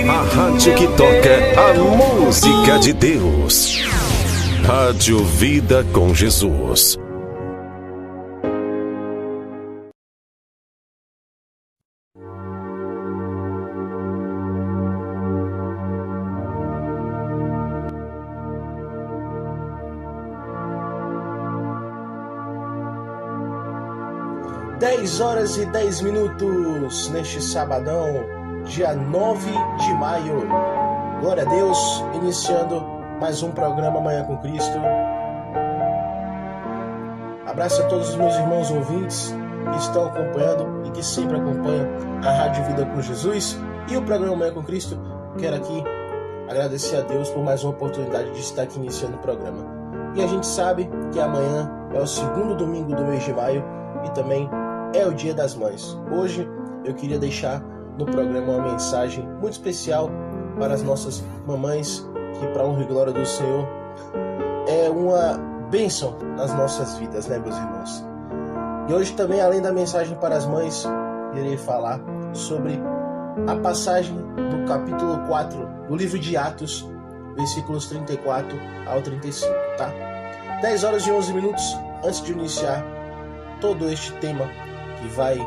A rádio que toca a música de Deus. Rádio Vida com Jesus. Horas e 10 minutos neste sabadão, dia 9 de maio. Glória a Deus, iniciando mais um programa Manhã com Cristo. Abraço a todos os meus irmãos ouvintes que estão acompanhando e que sempre acompanham a Rádio Vida com Jesus e o programa Manhã com Cristo. Quero aqui agradecer a Deus por mais uma oportunidade de estar aqui iniciando o programa. E a gente sabe que amanhã é o segundo domingo do mês de maio e também é o Dia das Mães. Hoje eu queria deixar no programa uma mensagem muito especial para as nossas mamães, que para honra e glória do Senhor é uma bênção nas nossas vidas, né, meus irmãos? E hoje também, além da mensagem para as mães, irei falar sobre a passagem do capítulo 4 do livro de Atos, versículos 34 ao 35, tá? 10 horas e 11 minutos antes de iniciar todo este tema que vai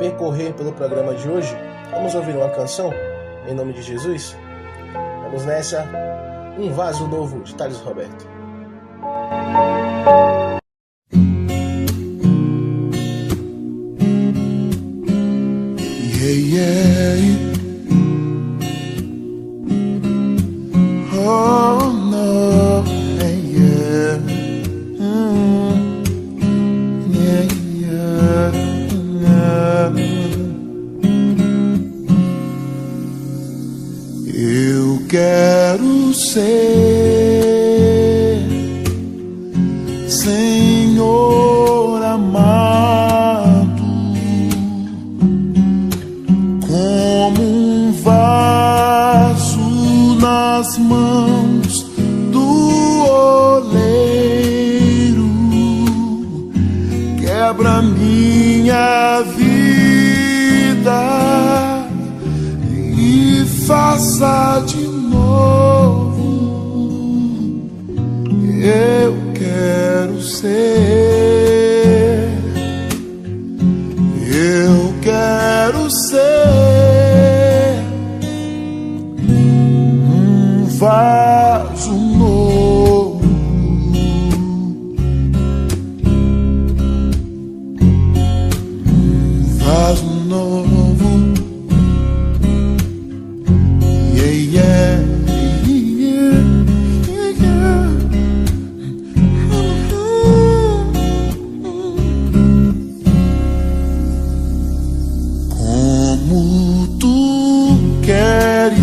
percorrer pelo programa de hoje, vamos ouvir uma canção em nome de Jesus? Vamos nessa, Um Vaso Novo, de Thales Roberto. Oh no, yeah. Eu quero ser Senhor amado, como um vaso nas mãos do oleiro. Quebra minha vida e faça de novo. Eu quero ser, eu quero ser um vaso novo. Vaso novo, yeah, yeah, yeah, yeah. Como tu queres,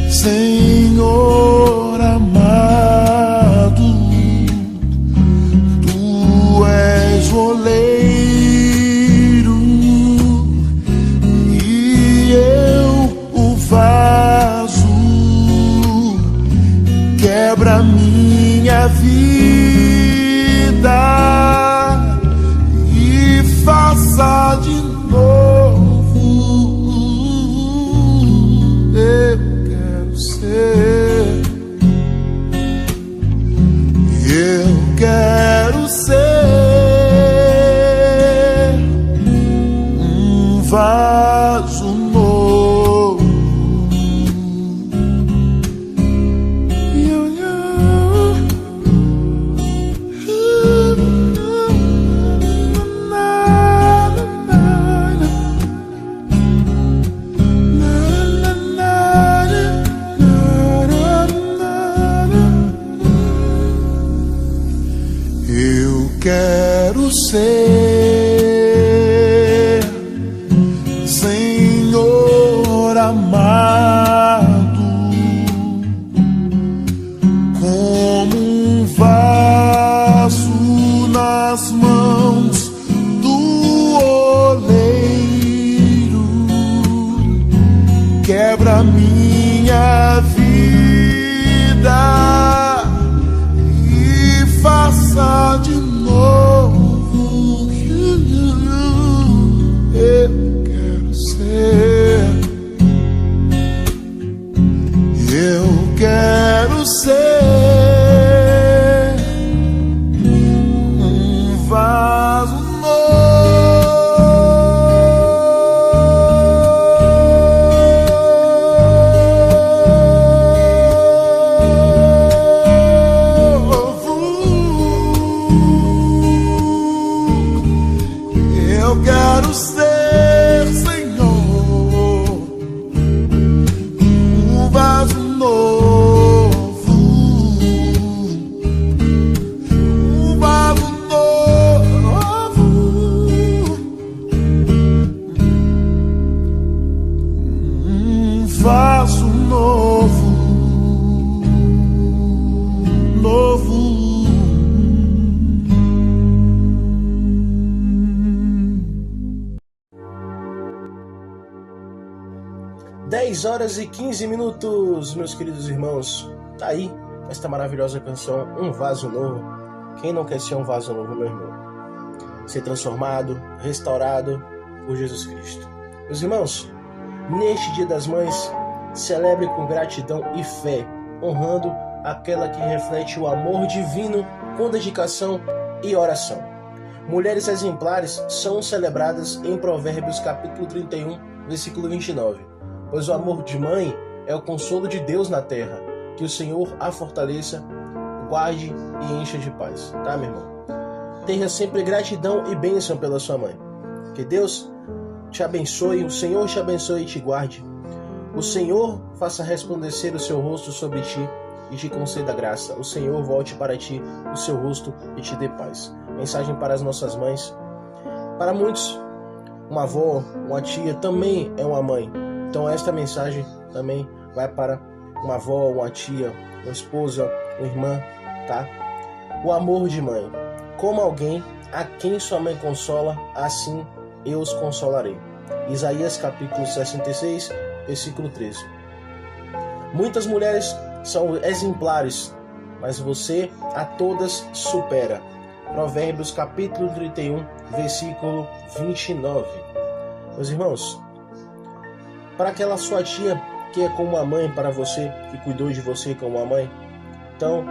Senhor amado, tu és oleiro e eu o vaso. Quebra minha vida e faça de novo. Eu quero ser, eu quero ser um vaso novo. Eu quero ser Senhor amado, como um vaso nas mãos do oleiro. Quebra minha vida e faça de novo. Eu quero ser faço novo, novo. 10h15, meus queridos irmãos. Tá aí esta maravilhosa canção, Um Vaso Novo. Quem não quer ser um vaso novo, meu irmão? Ser transformado, restaurado por Jesus Cristo. Meus irmãos, neste Dia das Mães, celebre com gratidão e fé, honrando aquela que reflete o amor divino com dedicação e oração. Mulheres exemplares são celebradas em Provérbios capítulo 31, versículo 29. Pois o amor de mãe é o consolo de Deus na terra. Que o Senhor a fortaleça, guarde e encha de paz. Tá, meu irmão? Tenha sempre gratidão e bênção pela sua mãe. Que Deus te abençoe, o Senhor te abençoe e te guarde. O Senhor faça resplandecer o seu rosto sobre ti e te conceda graça. O Senhor volte para ti o seu rosto e te dê paz. Mensagem para as nossas mães. Para muitos, uma avó, uma tia também é uma mãe. Então esta mensagem também vai para uma avó, uma tia, uma esposa, uma irmã, tá? O amor de mãe. Como alguém a quem sua mãe consola, assim eu os consolarei. Isaías capítulo 66, versículo 13. Muitas mulheres são exemplares, mas você a todas supera. Provérbios capítulo 31, versículo 29. Meus irmãos, para aquela sua tia que é como uma mãe para você, que cuidou de você como uma mãe, então,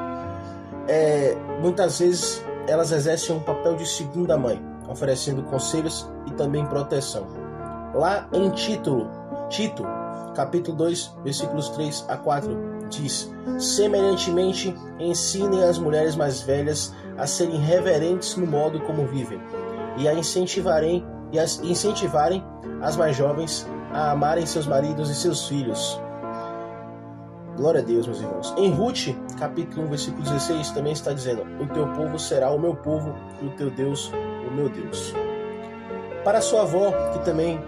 muitas vezes elas exercem um papel de segunda mãe, oferecendo conselhos e também proteção. Lá em Tito, capítulo 2, versículos 3 a 4, diz: semelhantemente, ensinem as mulheres mais velhas a serem reverentes no modo como vivem, e a incentivarem as mais jovens a amarem seus maridos e seus filhos. Glória a Deus, meus irmãos. Em Ruth, capítulo 1, versículo 16, também está dizendo: o teu povo será o meu povo, e o teu Deus, o meu Deus. Para a sua avó, que também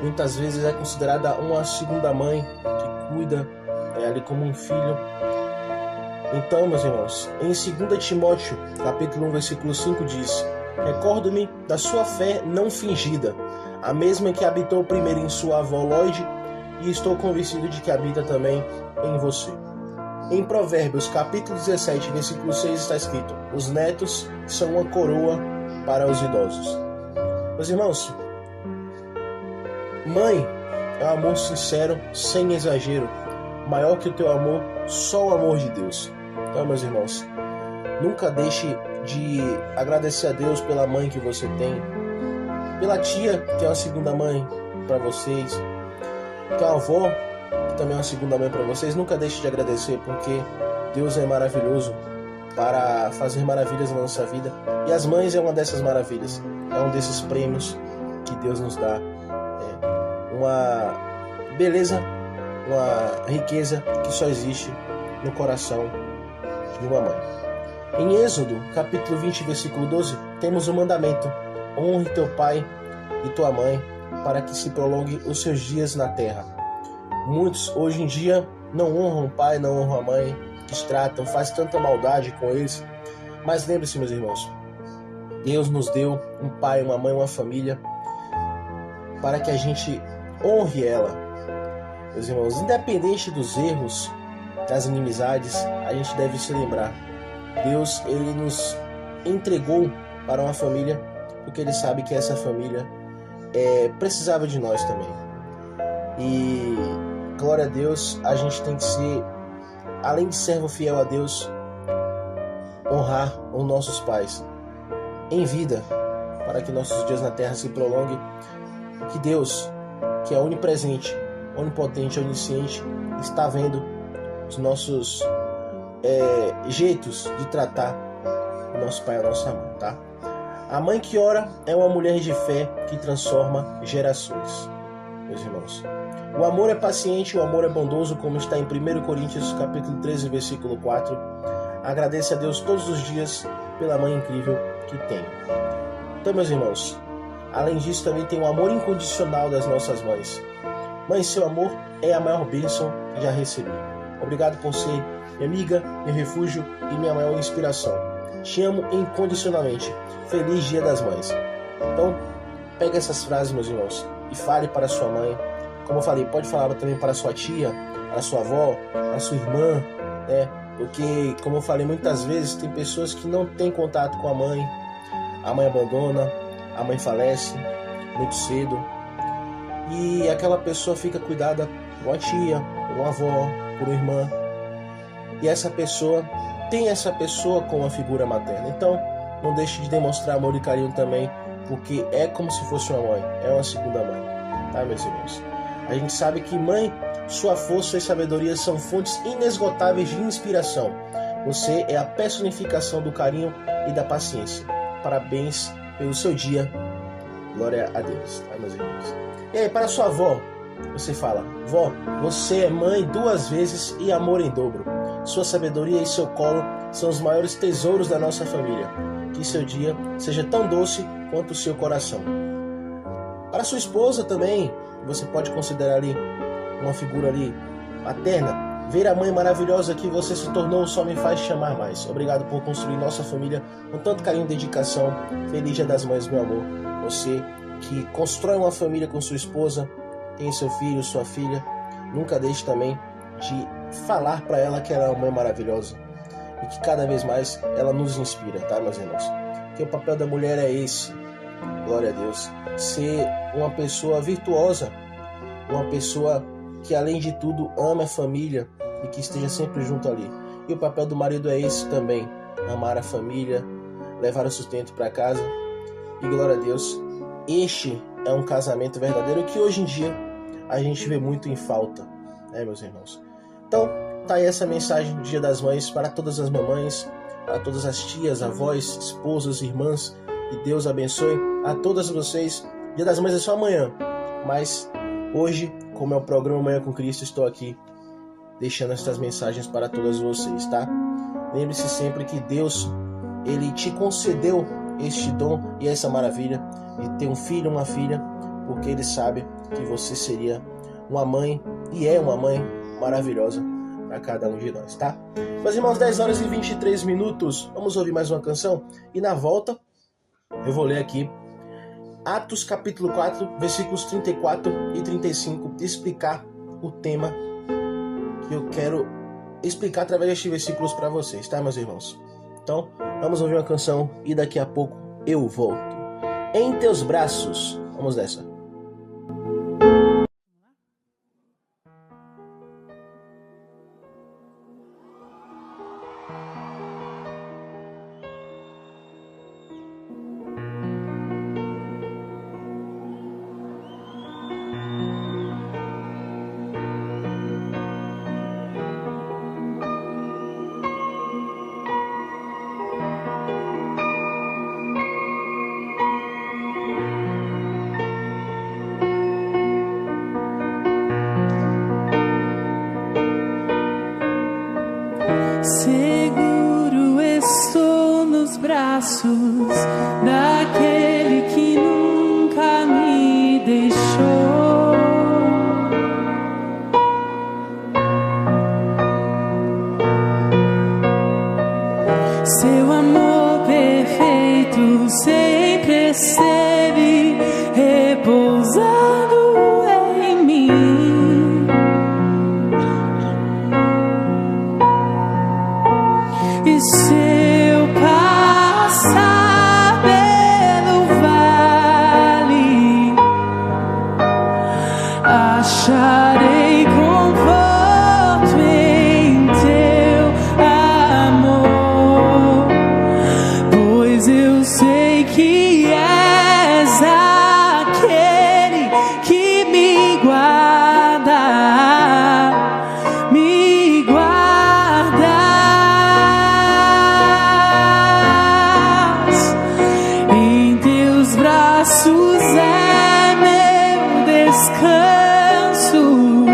muitas vezes é considerada uma segunda mãe, que cuida ali como um filho. Então, meus irmãos, em 2 Timóteo, capítulo 1, versículo 5 diz: recordo-me da sua fé não fingida, a mesma que habitou primeiro em sua avó Lóide, e estou convencido de que habita também em você. Em Provérbios, capítulo 17, versículo 6 está escrito: os netos são uma coroa para os idosos. Meus irmãos, mãe é um amor sincero, sem exagero, maior que o teu amor, só o amor de Deus. Então, meus irmãos, nunca deixe de agradecer a Deus pela mãe que você tem, pela tia, que é uma segunda mãe para vocês, que é uma avó, que também é uma segunda mãe para vocês. Nunca deixe de agradecer, porque Deus é maravilhoso para fazer maravilhas na nossa vida, e as mães é uma dessas maravilhas, é um desses prêmios que Deus nos dá, uma beleza, uma riqueza que só existe no coração de uma mãe. Em Êxodo, capítulo 20, versículo 12, temos o mandamento: honre teu pai e tua mãe, para que se prolongue os seus dias na terra. Muitos hoje em dia não honram o pai, não honram a mãe, destratam, fazem tanta maldade com eles. Mas lembre-se, meus irmãos, Deus nos deu um pai, uma mãe, uma família, para que a gente honre ela. Meus irmãos, independente dos erros, das inimizades, a gente deve se lembrar: Deus, Ele nos entregou para uma família, porque Ele sabe que essa família precisava de nós também. E glória a Deus, a gente tem que ser, além de servo fiel a Deus, honrar os nossos pais em vida, para que nossos dias na terra se prolonguem. Que Deus, que é onipresente, onipotente, onisciente, está vendo os nossos jeitos de tratar o nosso pai e a nossa mãe, tá? A mãe que ora é uma mulher de fé que transforma gerações, meus irmãos. O amor é paciente, o amor é bondoso, como está em 1 Coríntios capítulo 13, versículo 4. Agradeça a Deus todos os dias pela mãe incrível que tem. Então, meus irmãos, além disso, também tem o amor incondicional das nossas mães. Mãe, seu amor é a maior bênção que já recebi. Obrigado por ser minha amiga, meu refúgio e minha maior inspiração. Te amo incondicionalmente. Feliz Dia das Mães. Então, pega essas frases, meus irmãos, e fale para sua mãe. Como eu falei, pode falar também para sua tia, para sua avó, para sua irmã, né? Porque, como eu falei, muitas vezes tem pessoas que não têm contato com a mãe abandona, a mãe falece muito cedo, e aquela pessoa fica cuidada por uma tia, por uma avó, por uma irmã, e essa pessoa tem essa pessoa como uma figura materna. Então, não deixe de demonstrar amor e carinho também, porque é como se fosse uma mãe, é uma segunda mãe, tá, meus irmãos? A gente sabe que mãe, sua força e sabedoria são fontes inesgotáveis de inspiração. Você é a personificação do carinho e da paciência. Parabéns pelo seu dia. Glória a Deus, tá, meus irmãos? E aí, para sua avó, você fala: vó, você é mãe 2 vezes e amor em dobro. Sua sabedoria e seu colo são os maiores tesouros da nossa família. Que seu dia seja tão doce quanto o seu coração. Para sua esposa também, você pode considerar ali uma figura ali materna. Ver a mãe maravilhosa que você se tornou só me faz te amar mais. Obrigado por construir nossa família com tanto carinho e dedicação. Feliz Dia das Mães, meu amor. Você que constrói uma família com sua esposa, tem seu filho, sua filha, nunca deixe também de falar para ela que ela é uma mãe maravilhosa e que cada vez mais ela nos inspira, tá, meus irmãos? Que o papel da mulher é esse, glória a Deus, ser uma pessoa virtuosa, uma pessoa que além de tudo ama a família e que esteja sempre junto ali. E o papel do marido é esse também, amar a família, levar o sustento para casa. E glória a Deus, este é um casamento verdadeiro que hoje em dia a gente vê muito em falta, né, meus irmãos? Então, tá aí essa mensagem do Dia das Mães para todas as mamães, para todas as tias, avós, esposas, irmãs. E Deus abençoe a todas vocês. Dia das Mães é só amanhã, mas hoje, como é o programa Manhã com Cristo, estou aqui deixando essas mensagens para todas vocês, tá? Lembre-se sempre que Deus, Ele te concedeu este dom e essa maravilha de ter um filho, uma filha, porque Ele sabe que você seria uma mãe e é uma mãe maravilhosa para cada um de nós, tá? Meus irmãos, 10 horas e 23 minutos, vamos ouvir mais uma canção e na volta eu vou ler aqui Atos capítulo 4, versículos 34 e 35, explicar o tema que eu quero explicar através destes versículos para vocês, tá, meus irmãos? Então, vamos ouvir uma canção e daqui a pouco eu volto. Em teus braços, vamos nessa. Seguro estou nos braços daquele que nunca me deixou. Seu amor perfeito sempre esteve repousando em mim. E se eu passar pelo vale, acharei conforto em teu amor, pois eu sei que és aquele que me guarda, me guarda. Em teus braços é meu descanso.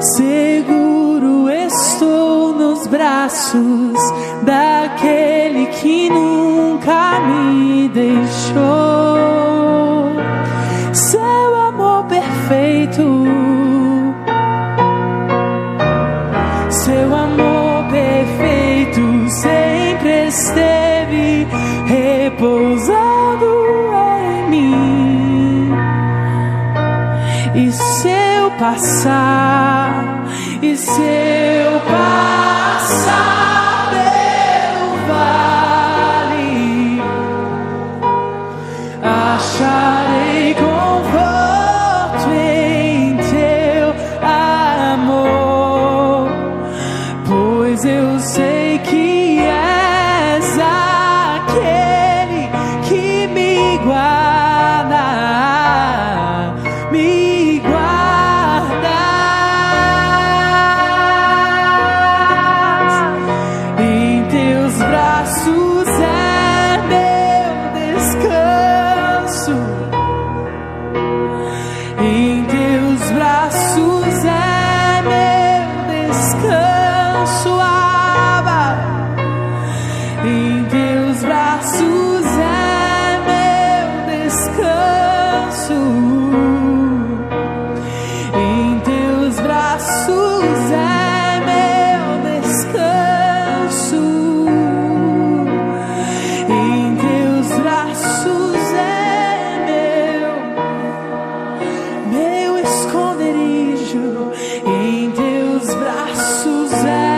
seguro estou nos braços daquele que nunca me deixou. Seu amor perfeito, seu amor perfeito sempre esteve repousando em mim. E se eu passar, e se eu passar pelo vale, acharei conforto em teu amor, pois eu sei que és aquele que me guarda, me guarda. Em teus braços é meu descanso, em teus braços é meu descanso, Abba. Em teus braços é meu descanso, em teus braços é meu descanso, em teus braços é meu esconderijo, em teus braços é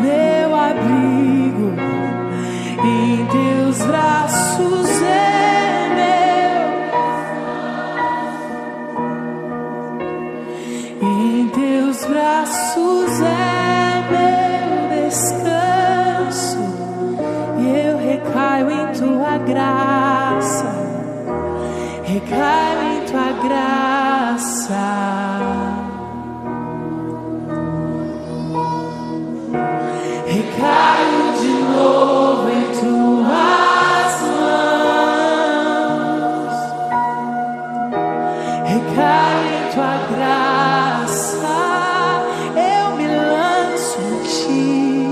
meu abrigo, em teus braços é meu, em teus braços é meu descanso, e eu recaio em tua graça, recaio em tua graça. Recaio de novo em tuas mãos, recaio em tua graça, eu me lanço em ti,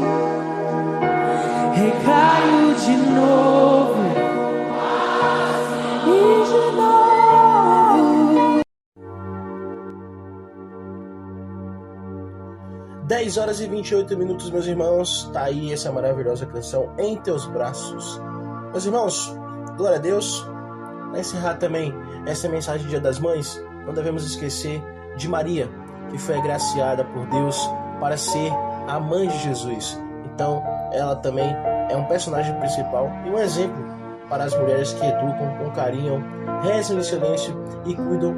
recaio de novo e de novo. 10 horas e 28 minutos, meus irmãos. Tá aí essa maravilhosa canção, Em Teus Braços. Meus irmãos, glória a Deus. Para encerrar também essa mensagem de Dia das Mães, não devemos esquecer de Maria, que foi agraciada por Deus para ser a mãe de Jesus. Então, ela também é um personagem principal e um exemplo para as mulheres que educam com carinho, rezam em silêncio e cuidam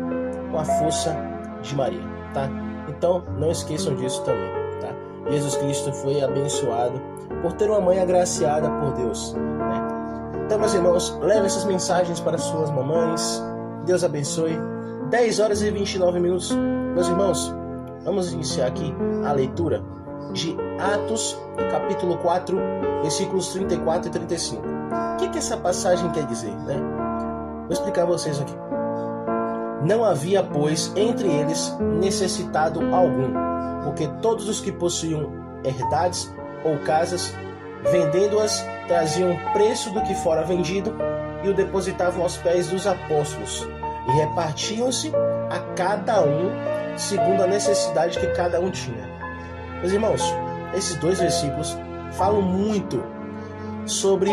com a força de Maria, tá? Então, não esqueçam disso também, tá? Jesus Cristo foi abençoado por ter uma mãe agraciada por Deus, né? Então, meus irmãos, levem essas mensagens para suas mamães. Deus abençoe. 10 horas e 29 minutos. Meus irmãos, vamos iniciar aqui a leitura de Atos, capítulo 4, versículos 34 e 35. O que essa passagem quer dizer, né? Vou explicar a vocês aqui. Não havia, pois, entre eles necessitado algum, porque todos os que possuíam herdades ou casas, vendendo-as, traziam o preço do que fora vendido e o depositavam aos pés dos apóstolos, e repartiam-se a cada um segundo a necessidade que cada um tinha. Meus irmãos, esses dois versículos falam muito sobre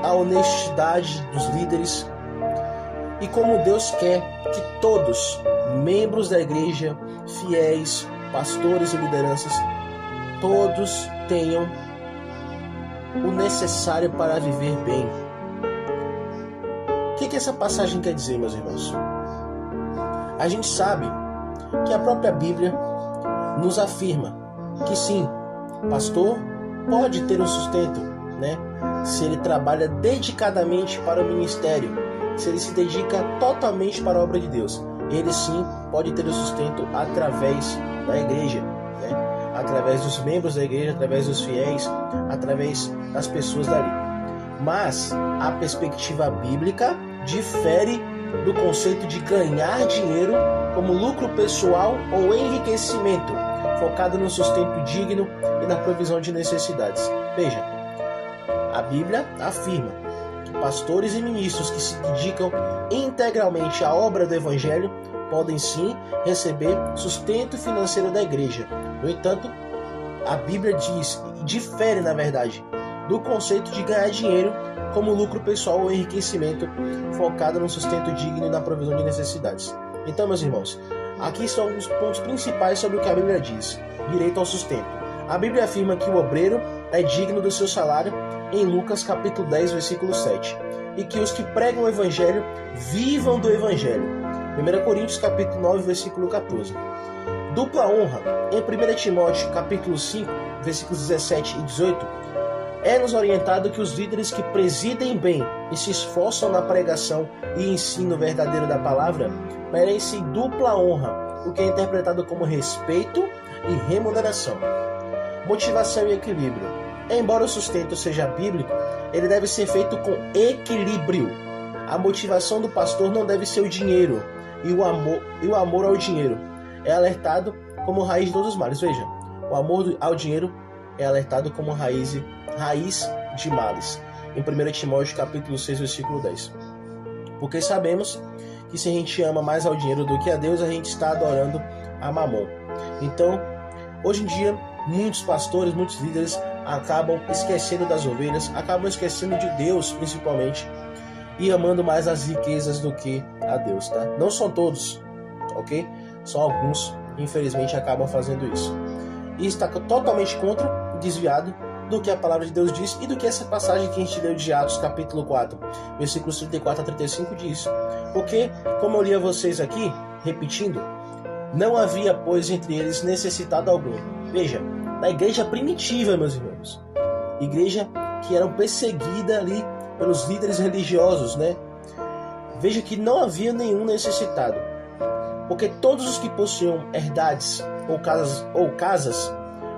a honestidade dos líderes e como Deus quer que todos, membros da igreja, fiéis, pastores e lideranças, todos tenham o necessário para viver bem. O que essa passagem quer dizer, meus irmãos? A gente sabe que a própria Bíblia nos afirma que sim, pastor pode ter um sustento, né? Se ele trabalha dedicadamente para o ministério, se ele se dedica totalmente para a obra de Deus, ele sim pode ter o sustento através da igreja, né? Através dos membros da igreja, através dos fiéis, através das pessoas dali. Mas a perspectiva bíblica difere do conceito de ganhar dinheiro como lucro pessoal ou enriquecimento, focado no sustento digno e na provisão de necessidades. Veja, a Bíblia afirma que pastores e ministros que se dedicam integralmente à obra do Evangelho podem sim receber sustento financeiro da igreja. No entanto, a Bíblia difere, na verdade, do conceito de ganhar dinheiro como lucro pessoal ou enriquecimento focado no sustento digno e na provisão de necessidades. Então, meus irmãos, aqui estão alguns pontos principais sobre o que a Bíblia diz: direito ao sustento. A Bíblia afirma que o obreiro é digno do seu salário em Lucas capítulo 10, versículo 7, e que os que pregam o Evangelho vivam do Evangelho. 1 Coríntios capítulo 9, versículo 14. Dupla honra, em 1 Timóteo capítulo 5, versículos 17 e 18, é-nos orientado que os líderes que presidem bem e se esforçam na pregação e ensino verdadeiro da palavra merecem dupla honra, o que é interpretado como respeito e remuneração. Motivação e equilíbrio. Embora o sustento seja bíblico, ele deve ser feito com equilíbrio. A motivação do pastor não deve ser o dinheiro e o amor ao dinheiro é alertado como raiz de todos os males. Veja, o amor ao dinheiro é alertado como raiz de males. Em 1 Timóteo capítulo 6, versículo 10. Porque sabemos que se a gente ama mais ao dinheiro do que a Deus, a gente está adorando a Mamon. Então, hoje em dia, muitos pastores, muitos líderes acabam esquecendo das ovelhas, acabam esquecendo de Deus principalmente, e amando mais as riquezas do que a Deus, tá? Não são todos, ok? Só alguns, infelizmente, acabam fazendo isso. E está totalmente contra, desviado do que a palavra de Deus diz e do que essa passagem que a gente leu de Atos, capítulo 4, versículos 34 a 35 diz. Porque, como eu li a vocês aqui, repetindo, não havia, pois, entre eles necessitado algum. Veja, na igreja primitiva, meus irmãos, igreja que era perseguida ali pelos líderes religiosos, né? Veja que não havia nenhum necessitado, porque todos os que possuíam herdades ou casas,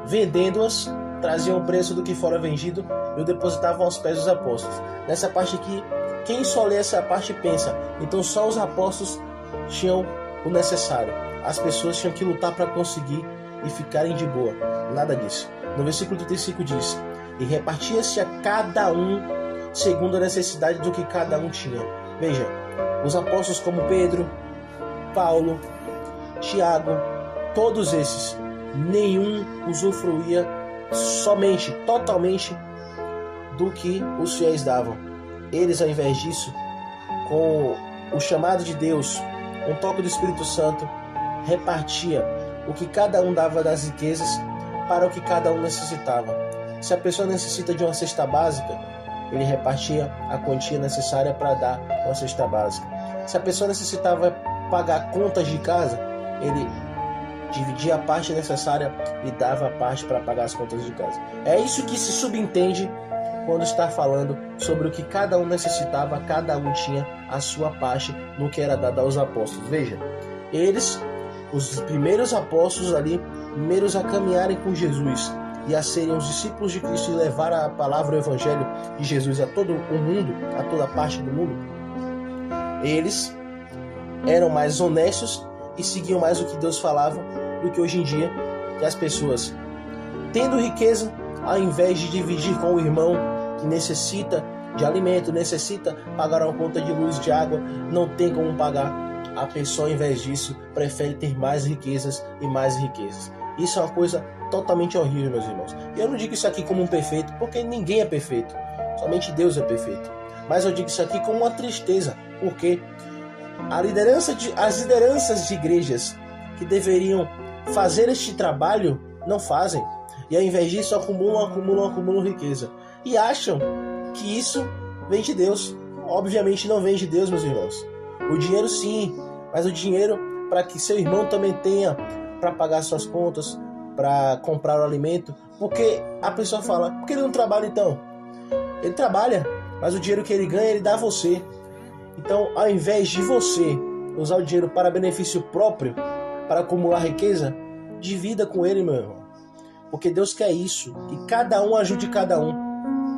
vendendo-as, traziam o preço do que fora vendido e o depositavam aos pés dos apóstolos. Nessa parte aqui, quem só lê essa parte pensa, então só os apóstolos tinham o necessário. As pessoas tinham que lutar para conseguir e ficarem de boa. Nada disso. No versículo 35 diz: e repartia-se a cada um segundo a necessidade do que cada um tinha. Veja, os apóstolos como Pedro, Paulo, Tiago, todos esses, nenhum usufruía somente, totalmente do que os fiéis davam. Eles, ao invés disso, com o chamado de Deus, um toque do Espírito Santo, repartia o que cada um dava das riquezas para o que cada um necessitava. Se a pessoa necessita de uma cesta básica, ele repartia a quantia necessária para dar uma cesta básica. Se a pessoa necessitava pagar contas de casa, ele dividia a parte necessária e dava a parte para pagar as contas de casa. É isso que se subentende quando está falando sobre o que cada um necessitava, cada um tinha a sua parte no que era dado aos apóstolos. Veja, eles, os primeiros apóstolos ali, primeiros a caminharem com Jesus e a serem os discípulos de Cristo e levar a palavra, o evangelho de Jesus a todo o mundo, a toda parte do mundo, eles eram mais honestos e seguiam mais o que Deus falava do que hoje em dia, que as pessoas, tendo riqueza, ao invés de dividir com o irmão que necessita de alimento, necessita pagar uma conta de luz, de água, não tem como pagar, a pessoa, ao invés disso, prefere ter mais riquezas e mais riquezas. Isso é uma coisa totalmente horrível, meus irmãos. E eu não digo isso aqui como um perfeito, porque ninguém é perfeito, somente Deus é perfeito. Mas eu digo isso aqui como uma tristeza, porque as lideranças de igrejas que deveriam fazer este trabalho não fazem, e ao invés disso acumulam riqueza e acham que isso vem de Deus. Obviamente não vem de Deus, meus irmãos. O dinheiro sim, mas o dinheiro para que seu irmão também tenha para pagar suas contas, para comprar o alimento. Porque a pessoa fala, por que ele não trabalha então? Ele trabalha, mas o dinheiro que ele ganha ele dá a você. Então, ao invés de você usar o dinheiro para benefício próprio, para acumular riqueza, divida com ele, meu irmão. Porque Deus quer isso, que cada um ajude cada um.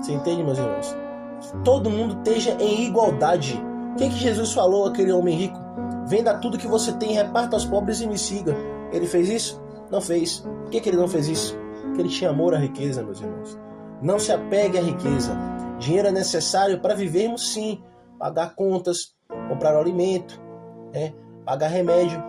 Você entende, meus irmãos? Que todo mundo esteja em igualdade. que Jesus falou àquele homem rico? Venda tudo que você tem, reparta aos pobres e me siga. Ele fez isso? Não fez. Por que ele não fez isso? Porque ele tinha amor à riqueza, meus irmãos. Não se apegue à riqueza. Dinheiro é necessário para vivermos, sim. Pagar contas, comprar alimento, pagar remédio.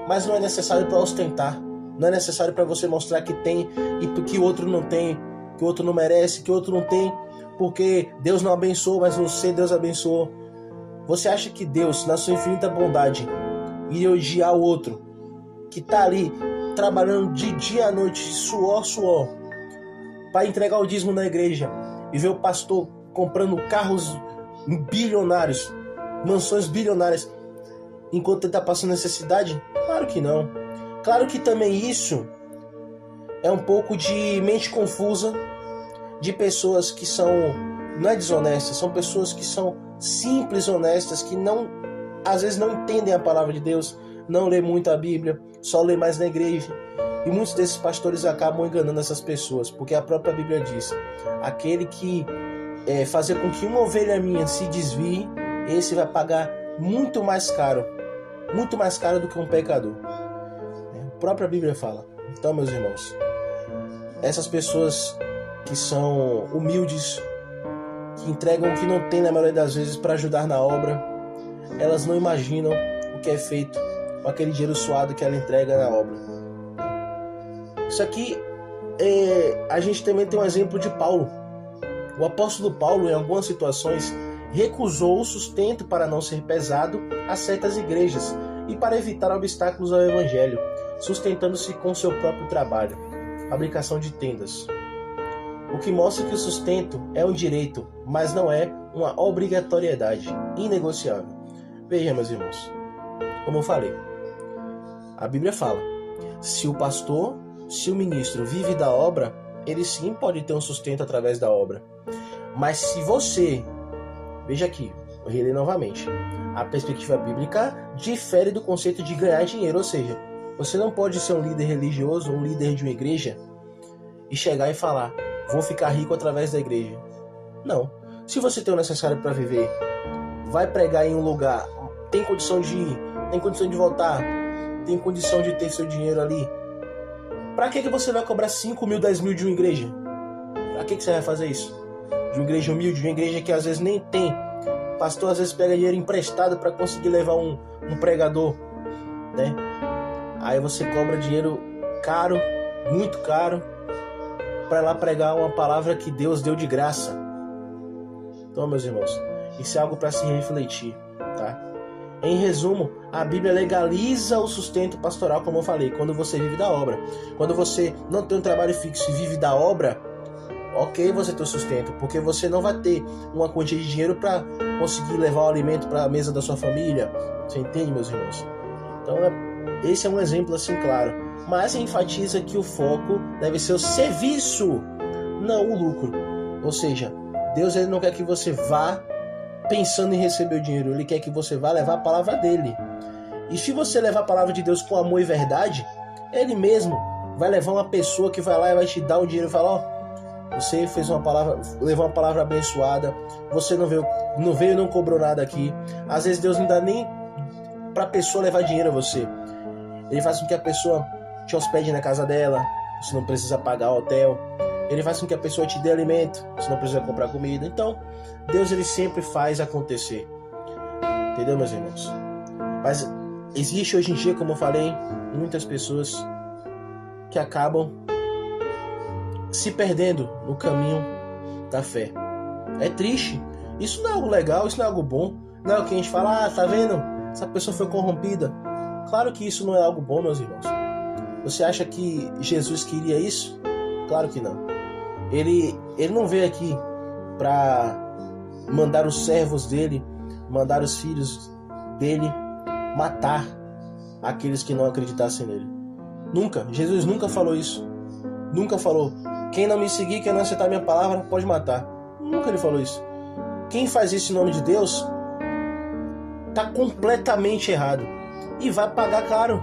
Mas não é necessário para ostentar. Não é necessário para você mostrar que tem e que o outro não tem, que o outro não merece, que o outro não tem, porque Deus não abençoou, mas você, Deus abençoou. Você acha que Deus, na sua infinita bondade, iria odiar o outro que está ali trabalhando de dia à noite, suor, para entregar o dízimo na igreja e ver o pastor comprando carros bilionários, mansões bilionárias, enquanto ele está passando necessidade? Claro que não. Claro que também isso é um pouco de mente confusa de pessoas que são, não é desonestas, são pessoas que são simples, honestas, que não, às vezes não entendem a palavra de Deus, não lê muito a Bíblia, só lê mais na igreja. E muitos desses pastores acabam enganando essas pessoas, porque a própria Bíblia diz: aquele que fazer com que uma ovelha minha se desvie, esse vai pagar muito mais caro do que um pecador. A própria Bíblia fala. Então, meus irmãos, essas pessoas que são humildes, que entregam o que não tem na maioria das vezes para ajudar na obra, elas não imaginam o que é feito com aquele dinheiro suado que ela entrega na obra. Isso aqui, a gente também tem um exemplo de Paulo. O apóstolo Paulo, em algumas situações, recusou o sustento para não ser pesado a certas igrejas e para evitar obstáculos ao evangelho, sustentando-se com seu próprio trabalho, fabricação de tendas. O que mostra que o sustento é um direito, mas não é uma obrigatoriedade inegociável. Veja, meus irmãos, como eu falei, a Bíblia fala: se o pastor, se o ministro vive da obra, ele sim pode ter um sustento através da obra. Mas se você, veja aqui, vou reler novamente, a perspectiva bíblica difere do conceito de ganhar dinheiro, ou seja, você não pode ser um líder religioso, um líder de uma igreja e chegar e falar: vou ficar rico através da igreja. Não. Se você tem o necessário para viver, vai pregar em um lugar, tem condição de ir, tem condição de voltar, tem condição de ter seu dinheiro ali, para que você vai cobrar 5 mil, 10 mil de uma igreja? Para que você vai fazer isso? De uma igreja humilde, de uma igreja que às vezes nem tem. O pastor às vezes pega dinheiro emprestado para conseguir levar um pregador, né? Aí você cobra dinheiro caro, muito caro, para lá pregar uma palavra que Deus deu de graça. Então, meus irmãos, isso é algo para se refletir, tá? Em resumo, a Bíblia legaliza o sustento pastoral, como eu falei, quando você vive da obra. Quando você não tem um trabalho fixo e vive da obra, ok, você tem o sustento, porque você não vai ter uma quantia de dinheiro para conseguir levar o alimento para a mesa da sua família. Você entende, meus irmãos? Então, esse é um exemplo assim claro. Mas enfatiza que o foco deve ser o serviço, não o lucro. Ou seja, Deus ele não quer que você vá pensando em receber o dinheiro, ele quer que você vá levar a palavra dele. E se você levar a palavra de Deus com amor e verdade, ele mesmo vai levar uma pessoa que vai lá e vai te dar o dinheiro e falar: ó, você fez uma palavra, levou uma palavra abençoada, você não veio e não cobrou nada aqui. Às vezes Deus não dá nem para a pessoa levar dinheiro a você. Ele faz com que a pessoa te hospede na casa dela, você não precisa pagar o hotel. Ele faz com que a pessoa te dê alimento, você não precisa comprar comida. Então, Deus ele sempre faz acontecer. Entendeu, meus irmãos? Mas existe hoje em dia, como eu falei, muitas pessoas que acabam se perdendo no caminho da fé. É triste. Isso não é algo legal, isso não é algo bom. Não é o que a gente fala: tá vendo? Essa pessoa foi corrompida. Claro que isso não é algo bom, meus irmãos. Você acha que Jesus queria isso? Claro que não. Ele não veio aqui para mandar os servos dele, mandar os filhos dele matar aqueles que não acreditassem nele. Nunca. Jesus nunca falou isso. Nunca falou: quem não me seguir, quem não aceitar minha palavra, pode matar. Nunca ele falou isso. Quem faz isso em nome de Deus está completamente errado e vai pagar caro.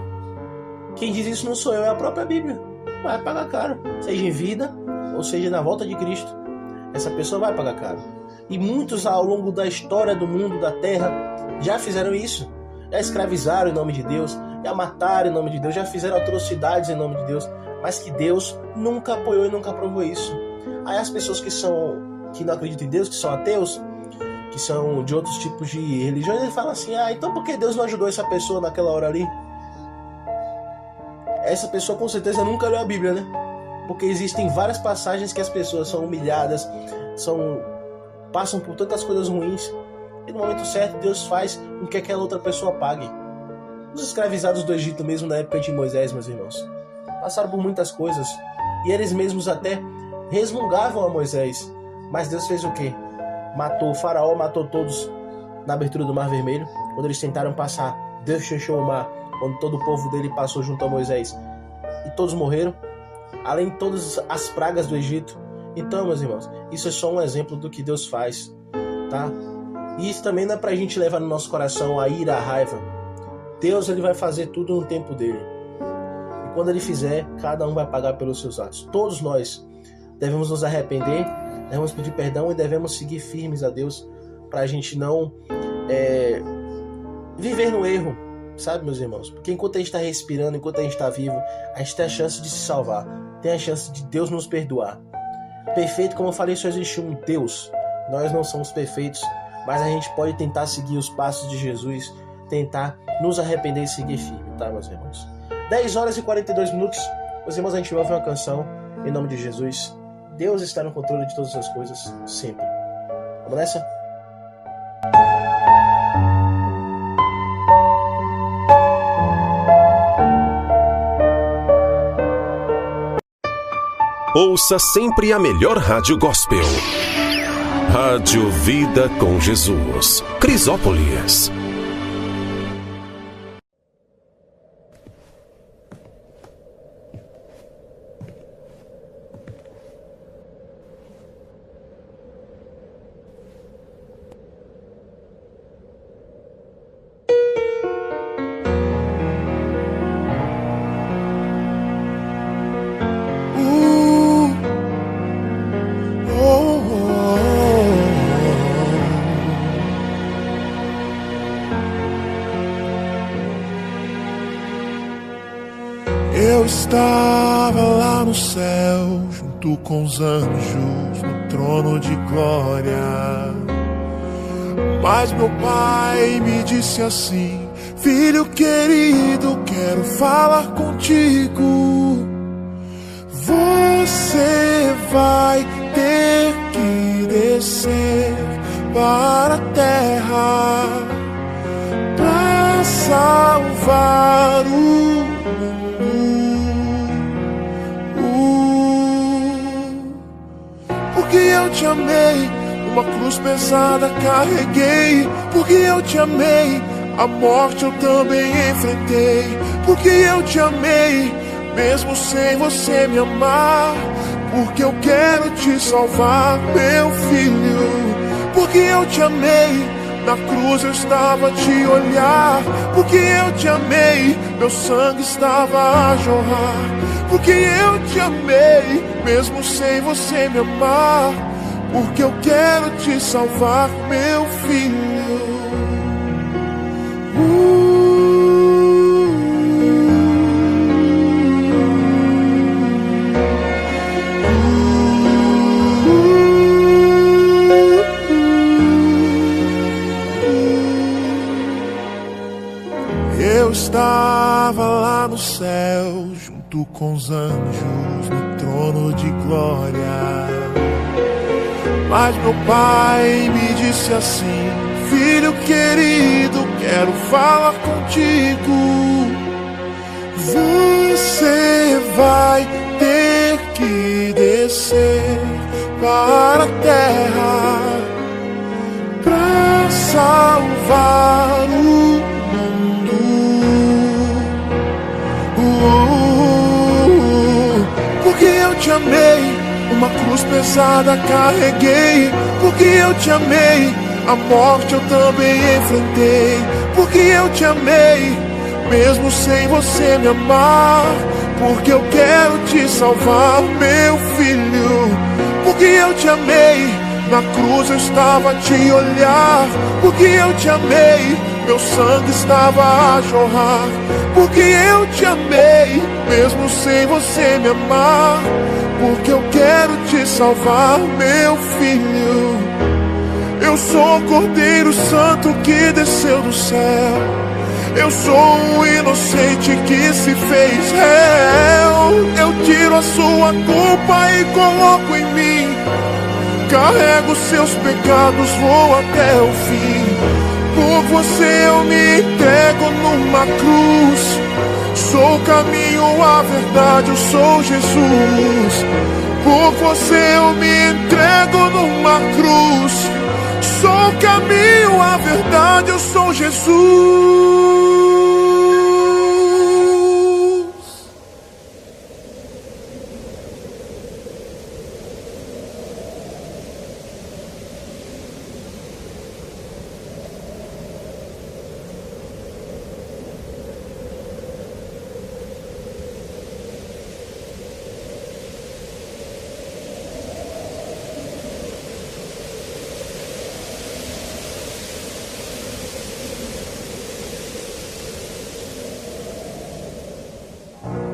Quem diz isso não sou eu, é a própria Bíblia. Vai pagar caro, seja em vida ou seja na volta de Cristo. Essa pessoa vai pagar caro. E muitos ao longo da história do mundo, da terra, já fizeram isso, já escravizaram em nome de Deus, já mataram em nome de Deus, já fizeram atrocidades em nome de Deus, mas que Deus nunca apoiou e nunca aprovou isso. Aí as pessoas que não acreditam em Deus, que são ateus, que são de outros tipos de religiões, eles falam assim: então por que Deus não ajudou essa pessoa naquela hora ali? Essa pessoa com certeza nunca leu a Bíblia, né? Porque existem várias passagens que as pessoas são humilhadas, passam por tantas coisas ruins, e no momento certo Deus faz com que aquela outra pessoa pague. Os escravizados do Egito mesmo na época de Moisés, meus irmãos, passaram por muitas coisas, e eles mesmos até resmungavam a Moisés, mas Deus fez o quê? Matou o faraó, matou todos na abertura do Mar Vermelho. Quando eles tentaram passar, Deus fechou o mar, quando todo o povo dele passou junto a Moisés, e todos morreram, além de todas as pragas do Egito. Então, meus irmãos, isso é só um exemplo do que Deus faz, tá? E isso também não é pra gente levar no nosso coração a ira, a raiva. Deus, ele vai fazer tudo no tempo dele. E quando ele fizer, cada um vai pagar pelos seus atos. Todos nós devemos nos arrepender, devemos pedir perdão e devemos seguir firmes a Deus, pra gente não viver no erro, sabe, meus irmãos? Porque enquanto a gente está respirando, enquanto a gente está vivo, a gente tem a chance de se salvar, tem a chance de Deus nos perdoar. Perfeito, como eu falei, só existe um Deus. Nós não somos perfeitos, mas a gente pode tentar seguir os passos de Jesus, tentar nos arrepender e seguir firme, tá, meus irmãos? 10 horas e 42 minutos, meus irmãos, a gente vai ouvir uma canção em nome de Jesus. Deus está no controle de todas as coisas, sempre. Vamos nessa? Ouça sempre a melhor rádio gospel. Rádio Vida com Jesus. Crisópolis. Eu estava lá no céu, junto com os anjos, no trono de glória. Mas meu pai me disse assim: filho querido, quero falar contigo. Você vai ter que descer para a terra para salvar o mundo. Porque eu te amei, uma cruz pesada carreguei. Porque eu te amei, a morte eu também enfrentei. Porque eu te amei, mesmo sem você me amar. Porque eu quero te salvar, meu filho. Porque eu te amei, na cruz eu estava a te olhar. Porque eu te amei, meu sangue estava a jorrar. Porque eu te amei, mesmo sem você me amar. Porque eu quero te salvar, meu filho. Eu estava lá no céu, junto com os anjos, no trono de glória. Mas meu pai me disse assim: filho querido, quero falar contigo. Você vai ter que descer para a terra para salvar o mundo. Porque eu te amei, uma cruz pesada carreguei. Porque eu te amei, a morte eu também enfrentei. Porque eu te amei, mesmo sem você me amar. Porque eu quero te salvar, meu filho. Porque eu te amei, na cruz eu estava a te olhar. Porque eu te amei, meu sangue estava a jorrar, porque eu te amei, mesmo sem você me amar, porque eu quero te salvar, meu filho. Eu sou o Cordeiro Santo que desceu do céu, eu sou um inocente que se fez réu. Eu tiro a sua culpa e coloco em mim, carrego seus pecados, vou até o fim. Por você eu me entrego numa cruz, sou o caminho, a verdade, eu sou Jesus. Por você eu me entrego numa cruz, sou o caminho, a verdade, eu sou Jesus.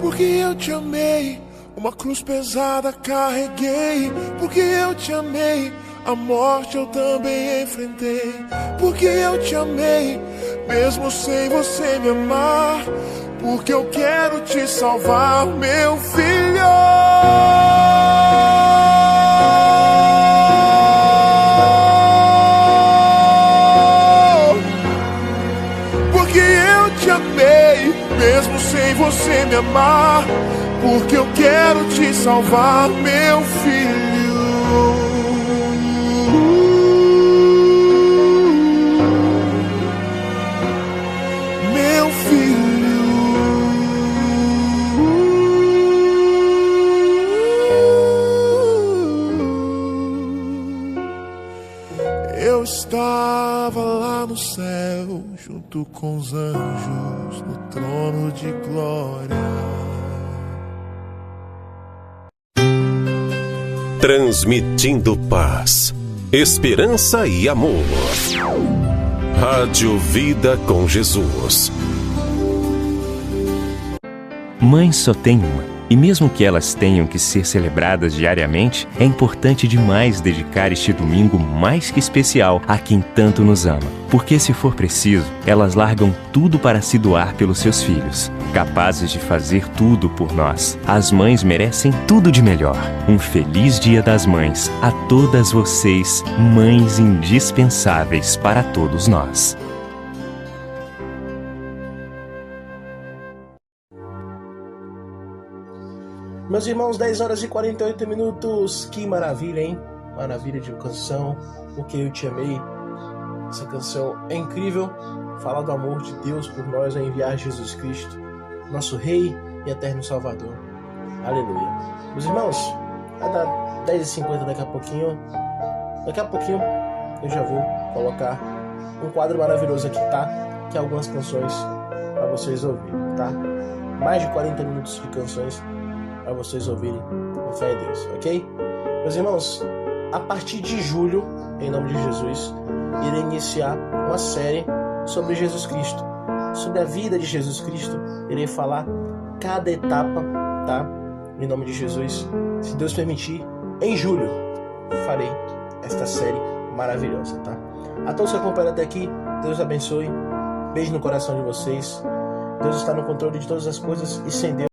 Porque eu te amei, uma cruz pesada carreguei. Porque eu te amei, a morte eu também enfrentei. Porque eu te amei, mesmo sem você me amar, porque eu quero te salvar, meu filho. Porque eu te amei, mesmo sem você me amar, porque eu quero te salvar, meu filho. Meu filho. Eu estava lá no céu, junto com os anjos, no trono de glória. Transmitindo paz, esperança e amor. Rádio Vida com Jesus. Mãe só tem uma, e mesmo que elas tenham que ser celebradas diariamente, é importante demais dedicar este domingo mais que especial a quem tanto nos ama. Porque se for preciso, elas largam tudo para se doar pelos seus filhos, capazes de fazer tudo por nós. As mães merecem tudo de melhor. Um feliz Dia das Mães a todas vocês, mães indispensáveis para todos nós. Meus irmãos, 10 horas e 48 minutos. Que maravilha, hein? Maravilha de canção, Porque Eu Te Amei. Essa canção é incrível. Fala do amor de Deus por nós ao enviar Jesus Cristo, nosso Rei e Eterno Salvador. Aleluia. Meus irmãos, vai dar 10h50 daqui a pouquinho. Daqui a pouquinho eu já vou colocar um quadro maravilhoso aqui, tá? Que é algumas canções para vocês ouvirem, tá? Mais de 40 minutos de canções para vocês ouvirem com fé em Deus, ok? Meus irmãos, a partir de julho, em nome de Jesus, irei iniciar uma série sobre Jesus Cristo, sobre a vida de Jesus Cristo. Irei falar cada etapa, tá? Em nome de Jesus, se Deus permitir, em julho farei esta série maravilhosa, tá? A todos que acompanham até aqui, Deus abençoe. Beijo no coração de vocês. Deus está no controle de todas as coisas e sem Deus